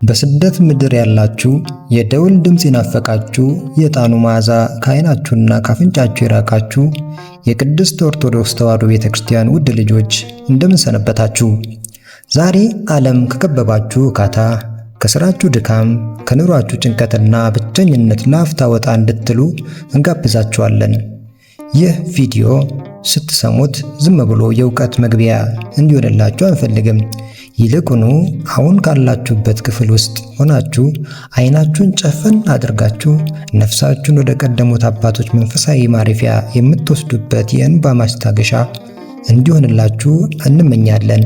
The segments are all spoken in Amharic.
በስደት ምድር ያላችሁ የደውል ድምፅ የናፈቃችሁ የዕጣኑ መዓዛ ከዓይናችሁና ካፍንጫችሁ የራቃችሁ የቅድስት ኦርቶዶክስ ተዋሕዶ ቤተክርስቲያን ውድ ልጆች እንደምን ሰነበታችሁ? ዛሬ ዓለም ከከበባችሁ እካታ፣ ከስራችሁ ድካም፣ ከኑሯችሁ ጭንቀትና ብቸኝነት ላፍታ ወጣ እንድትሉ እንጋብዛችኋለን። ይህ ቪዲዮ ስትሰሙት ዝም ብሎ የእውቀት መግቢያ እንዲሆንላችሁ አንፈልግም። ይልቁኑ አሁን ካላችሁበት ክፍል ውስጥ ሆናችሁ ዓይናችሁን ጨፈን አድርጋችሁ ነፍሳችሁን ወደ ቀደሙት አባቶች መንፈሳዊ ማረፊያ የምትወስዱበት የእንባ ማስታገሻ እንዲሆንላችሁ እንመኛለን።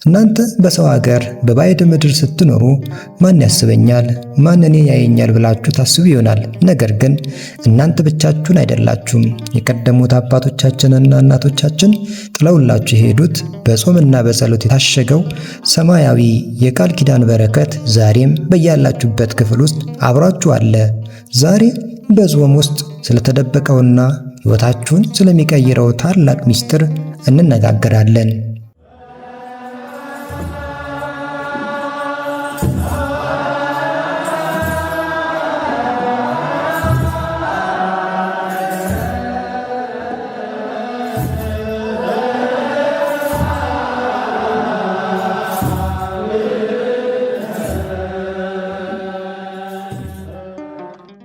እናንተ በሰው ሀገር በባዕድ ምድር ስትኖሩ ማን ያስበኛል፣ ማን እኔ ያየኛል ብላችሁ ታስቡ ይሆናል። ነገር ግን እናንተ ብቻችሁን አይደላችሁም። የቀደሙት አባቶቻችንና እናቶቻችን ጥለውላችሁ የሄዱት በጾምና በጸሎት የታሸገው ሰማያዊ የቃል ኪዳን በረከት ዛሬም በያላችሁበት ክፍል ውስጥ አብሯችሁ አለ። ዛሬ በጾም ውስጥ ስለተደበቀውና ሕይወታችሁን ስለሚቀይረው ታላቅ ምስጢር እንነጋገራለን።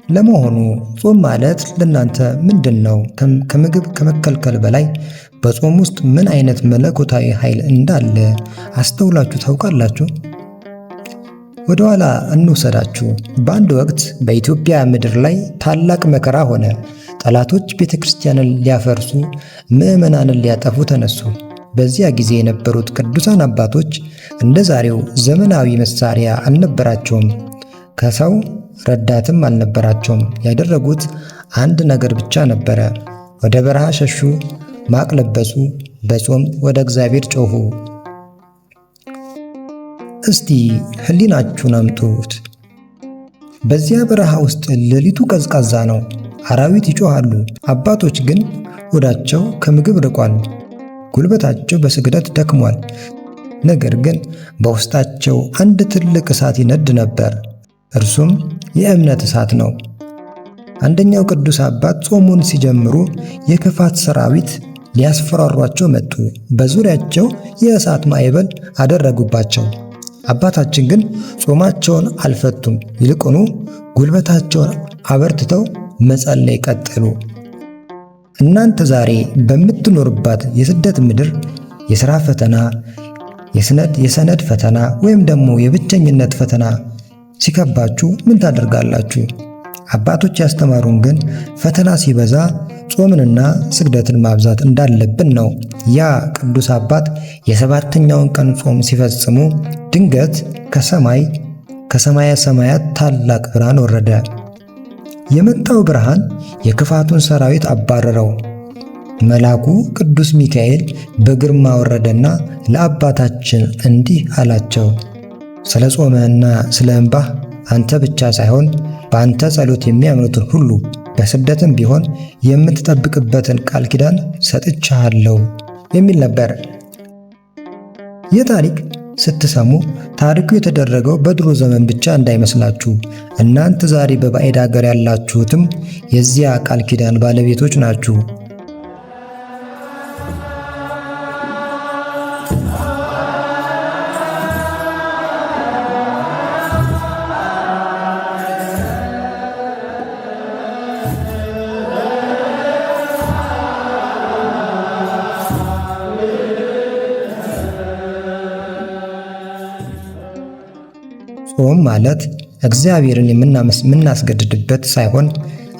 ለመሆኑ ጾም ማለት ለእናንተ ምንድን ነው? ከምግብ ከመከልከል በላይ በጾም ውስጥ ምን አይነት መለኮታዊ ኃይል እንዳለ አስተውላችሁ ታውቃላችሁ? ወደ ኋላ እንውሰዳችሁ። በአንድ ወቅት በኢትዮጵያ ምድር ላይ ታላቅ መከራ ሆነ። ጠላቶች ቤተክርስቲያንን ሊያፈርሱ፣ ምዕመናንን ሊያጠፉ ተነሱ። በዚያ ጊዜ የነበሩት ቅዱሳን አባቶች እንደ ዛሬው ዘመናዊ መሳሪያ አልነበራቸውም። ከሰው ረዳትም አልነበራቸውም። ያደረጉት አንድ ነገር ብቻ ነበረ። ወደ በረሃ ሸሹ፣ ማቅ ለበሱ፣ በጾም ወደ እግዚአብሔር ጮኹ። እስቲ ሕሊናችሁን አምጡት። በዚያ በረሃ ውስጥ ሌሊቱ ቀዝቃዛ ነው፣ አራዊት ይጮኻሉ። አባቶች ግን ሆዳቸው ከምግብ ርቋል፣ ጉልበታቸው በስግደት ደክሟል። ነገር ግን በውስጣቸው አንድ ትልቅ እሳት ይነድ ነበር። እርሱም የእምነት እሳት ነው። አንደኛው ቅዱስ አባት ጾሙን ሲጀምሩ የክፋት ሰራዊት ሊያስፈራሯቸው መጡ። በዙሪያቸው የእሳት ማዕበል አደረጉባቸው። አባታችን ግን ጾማቸውን አልፈቱም። ይልቁኑ ጉልበታቸውን አበርትተው መጸለይ ቀጠሉ። እናንተ ዛሬ በምትኖርባት የስደት ምድር የሥራ ፈተና፣ የሰነድ ፈተና ወይም ደግሞ የብቸኝነት ፈተና ሲከባችሁ ምን ታደርጋላችሁ? አባቶች ያስተማሩን ግን ፈተና ሲበዛ ጾምንና ስግደትን ማብዛት እንዳለብን ነው። ያ ቅዱስ አባት የሰባተኛውን ቀን ጾም ሲፈጽሙ ድንገት ከሰማየ ሰማያት ታላቅ ብርሃን ወረደ። የመጣው ብርሃን የክፋቱን ሰራዊት አባረረው። መልአኩ ቅዱስ ሚካኤል በግርማ ወረደና ለአባታችን እንዲህ አላቸው፣ ስለ ጾምህና ስለ እንባህ አንተ ብቻ ሳይሆን በአንተ ጸሎት የሚያምኑትን ሁሉ በስደትም ቢሆን የምትጠብቅበትን ቃል ኪዳን ሰጥቻለሁ የሚል ነበር። ይህ ታሪክ ስትሰሙ ታሪኩ የተደረገው በድሮ ዘመን ብቻ እንዳይመስላችሁ። እናንተ ዛሬ በባዕድ ሀገር ያላችሁትም የዚያ ቃል ኪዳን ባለቤቶች ናችሁ። ጾም ማለት እግዚአብሔርን የምናስገድድበት ሳይሆን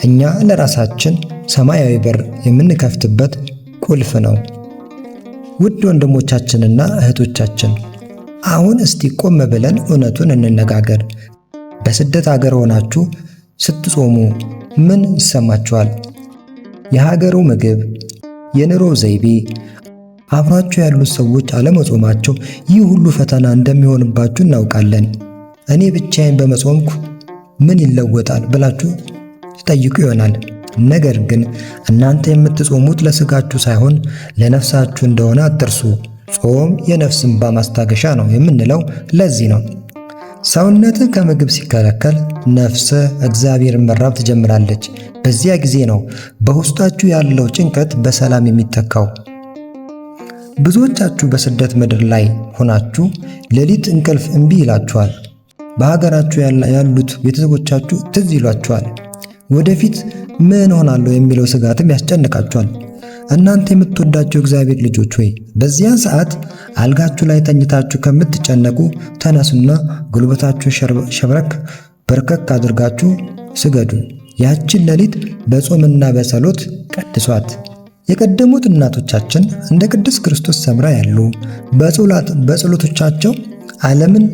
እኛ ለራሳችን ሰማያዊ በር የምንከፍትበት ቁልፍ ነው። ውድ ወንድሞቻችንና እህቶቻችን፣ አሁን እስቲ ቆም ብለን እውነቱን እንነጋገር። በስደት ሀገር ሆናችሁ ስትጾሙ ምን ይሰማችኋል? የሀገሩ ምግብ፣ የኑሮ ዘይቤ፣ አብሯችሁ ያሉት ሰዎች አለመጾማቸው ይህ ሁሉ ፈተና እንደሚሆንባችሁ እናውቃለን። እኔ ብቻዬን በመጾምኩ ምን ይለወጣል ብላችሁ ትጠይቁ ይሆናል። ነገር ግን እናንተ የምትጾሙት ለስጋችሁ ሳይሆን ለነፍሳችሁ እንደሆነ አትርሱ። ጾም የነፍስ እንባ ማስታገሻ ነው የምንለው ለዚህ ነው። ሰውነትህ ከምግብ ሲከለከል ነፍስህ እግዚአብሔርን መራብ ትጀምራለች። በዚያ ጊዜ ነው በውስጣችሁ ያለው ጭንቀት በሰላም የሚተካው። ብዙዎቻችሁ በስደት ምድር ላይ ሆናችሁ ሌሊት እንቅልፍ እምቢ ይላችኋል። በሀገራችሁ ያሉት ቤተሰቦቻችሁ ትዝ ይሏችኋል። ወደፊት ምን ሆናለሁ የሚለው ስጋትም ያስጨንቃችኋል። እናንተ የምትወዳቸው እግዚአብሔር ልጆች ሆይ በዚያን ሰዓት አልጋችሁ ላይ ተኝታችሁ ከምትጨነቁ ተነሱና ጉልበታችሁን ሸብረክ በርከክ አድርጋችሁ ስገዱ። ያችን ሌሊት በጾምና በጸሎት ቀድሷት። የቀደሙት እናቶቻችን እንደ ቅድስት ክርስቶስ ሰምራ ያሉ በጸሎቶቻቸው ዓለምን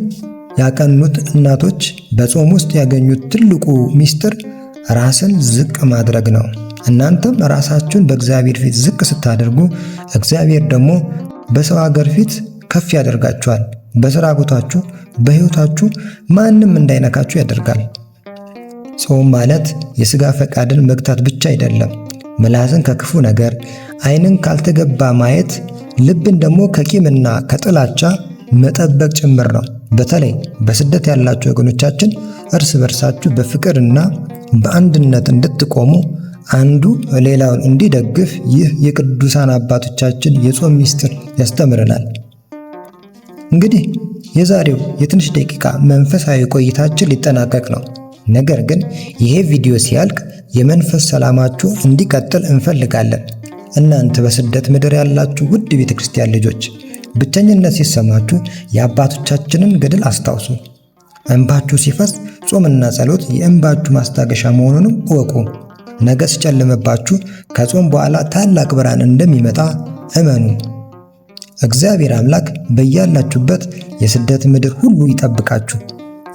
ያቀኑት እናቶች በጾም ውስጥ ያገኙት ትልቁ ሚስጥር ራስን ዝቅ ማድረግ ነው። እናንተም ራሳችሁን በእግዚአብሔር ፊት ዝቅ ስታደርጉ እግዚአብሔር ደግሞ በሰው ሀገር ፊት ከፍ ያደርጋችኋል። በሥራ ቦታችሁ፣ በሕይወታችሁ ማንም እንዳይነካችሁ ያደርጋል። ጾም ማለት የሥጋ ፈቃድን መግታት ብቻ አይደለም። ምላስን ከክፉ ነገር፣ ዓይንን ካልተገባ ማየት፣ ልብን ደግሞ ከቂምና ከጥላቻ መጠበቅ ጭምር ነው። በተለይ በስደት ያላችሁ ወገኖቻችን እርስ በርሳችሁ በፍቅርና በአንድነት እንድትቆሙ አንዱ ሌላውን እንዲደግፍ ይህ የቅዱሳን አባቶቻችን የጾም ሚስጥር ያስተምረናል። እንግዲህ የዛሬው የትንሽ ደቂቃ መንፈሳዊ ቆይታችን ሊጠናቀቅ ነው። ነገር ግን ይሄ ቪዲዮ ሲያልቅ የመንፈስ ሰላማችሁ እንዲቀጥል እንፈልጋለን። እናንተ በስደት ምድር ያላችሁ ውድ ቤተክርስቲያን ልጆች ብቸኝነት ሲሰማችሁ የአባቶቻችንን ገድል አስታውሱ። እንባችሁ ሲፈስ ጾምና ጸሎት የእንባችሁ ማስታገሻ መሆኑንም እወቁ። ነገ ሲጨልምባችሁ ከጾም በኋላ ታላቅ ብርሃን እንደሚመጣ እመኑ። እግዚአብሔር አምላክ በያላችሁበት የስደት ምድር ሁሉ ይጠብቃችሁ።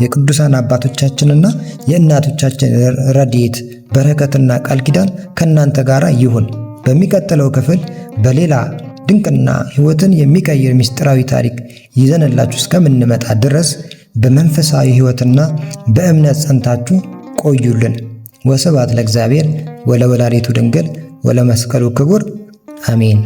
የቅዱሳን አባቶቻችንና የእናቶቻችን ረድኤት በረከትና ቃል ኪዳን ከእናንተ ጋር ይሁን። በሚቀጥለው ክፍል በሌላ ድንቅና ሕይወትን የሚቀይር ምስጢራዊ ታሪክ ይዘንላችሁ እስከምንመጣ ድረስ በመንፈሳዊ ሕይወትና በእምነት ጸንታችሁ ቆዩልን። ወስብሐት ለእግዚአብሔር ወለወላዲቱ ድንግል ወለመስቀሉ ክቡር አሜን።